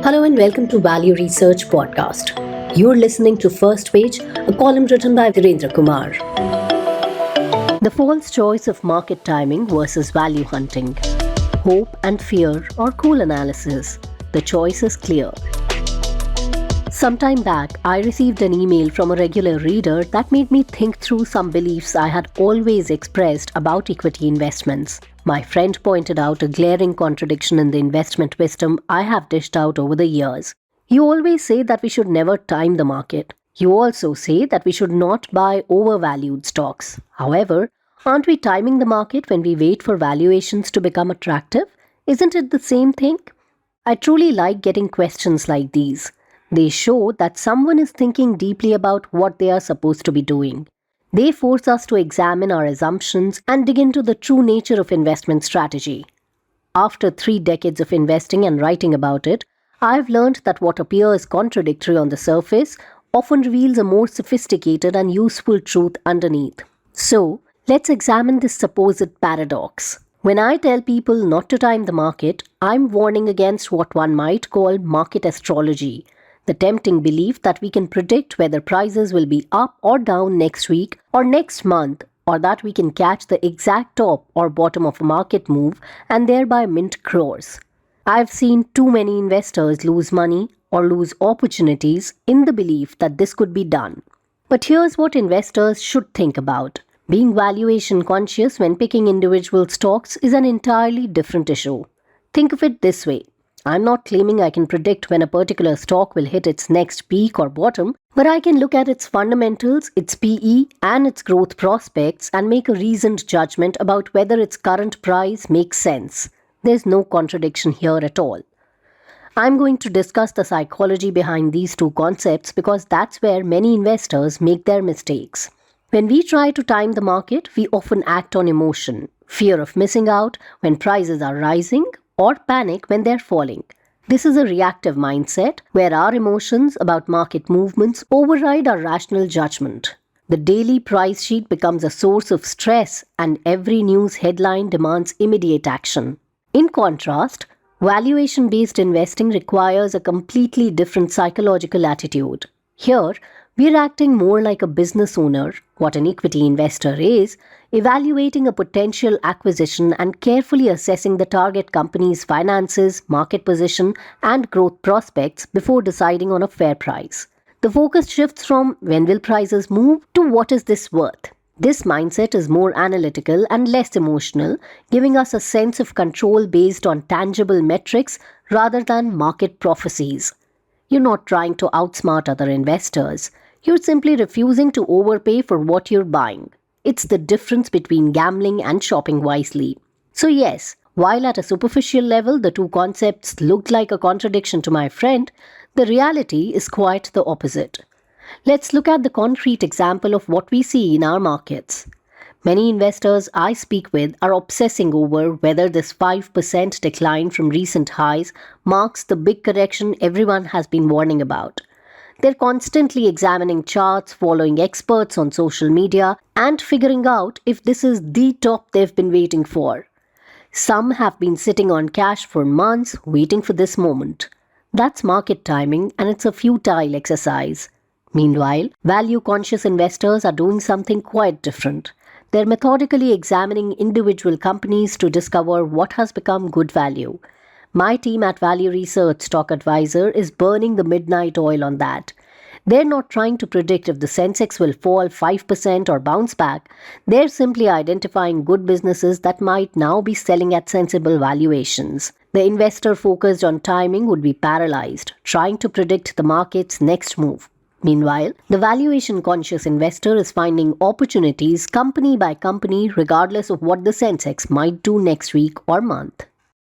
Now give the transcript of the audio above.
Hello and welcome to Value Research Podcast. You're listening to First Page, a column written by Virendra Kumar. The false choice of market timing versus value hunting. Hope and fear or cool analysis. The choice is clear. Some time back, I received an email from a regular reader that made me think through some beliefs I had always expressed about equity investments. My friend pointed out a glaring contradiction in the investment wisdom I have dished out over the years. You always say that we should never time the market. You also say that we should not buy overvalued stocks. However, aren't we timing the market when we wait for valuations to become attractive? Isn't it the same thing? I truly like getting questions like these. They show that someone is thinking deeply about what they are supposed to be doing. They force us to examine our assumptions and dig into the true nature of investment strategy. After 3 decades of investing and writing about it, I've learned that what appears contradictory on the surface often reveals a more sophisticated and useful truth underneath. So, let's examine this supposed paradox. When I tell people not to time the market, I'm warning against what one might call market astrology. The tempting belief that we can predict whether prices will be up or down next week or next month, or that we can catch the exact top or bottom of a market move and thereby mint crores. I've seen too many investors lose money or lose opportunities in the belief that this could be done. But here's what investors should think about. Being valuation conscious when picking individual stocks is an entirely different issue. Think of it this way. I'm not claiming I can predict when a particular stock will hit its next peak or bottom, but I can look at its fundamentals, its PE, and its growth prospects and make a reasoned judgment about whether its current price makes sense. There's no contradiction here at all. I'm going to discuss the psychology behind these two concepts because that's where many investors make their mistakes. When we try to time the market, we often act on emotion, fear of missing out when prices are rising, or panic when they're falling. This is a reactive mindset where our emotions about market movements override our rational judgment. The daily price sheet becomes a source of stress and every news headline demands immediate action. In contrast, valuation-based investing requires a completely different psychological attitude. Here, we're acting more like a business owner, what an equity investor is, evaluating a potential acquisition and carefully assessing the target company's finances, market position, and growth prospects before deciding on a fair price. The focus shifts from when will prices move to what is this worth. This mindset is more analytical and less emotional, giving us a sense of control based on tangible metrics rather than market prophecies. You're not trying to outsmart other investors. You're simply refusing to overpay for what you're buying. It's the difference between gambling and shopping wisely. So yes, while at a superficial level the two concepts looked like a contradiction to my friend, the reality is quite the opposite. Let's look at the concrete example of what we see in our markets. Many investors I speak with are obsessing over whether this 5% decline from recent highs marks the big correction everyone has been warning about. They're constantly examining charts, following experts on social media, and figuring out if this is the top they've been waiting for. Some have been sitting on cash for months waiting for this moment. That's market timing, and it's a futile exercise. Meanwhile, value-conscious investors are doing something quite different. They're methodically examining individual companies to discover what has become good value. My team at Value Research Stock Advisor is burning the midnight oil on that. They're not trying to predict if the Sensex will fall 5% or bounce back. They're simply identifying good businesses that might now be selling at sensible valuations. The investor focused on timing would be paralyzed, trying to predict the market's next move. Meanwhile, the valuation-conscious investor is finding opportunities company by company regardless of what the Sensex might do next week or month.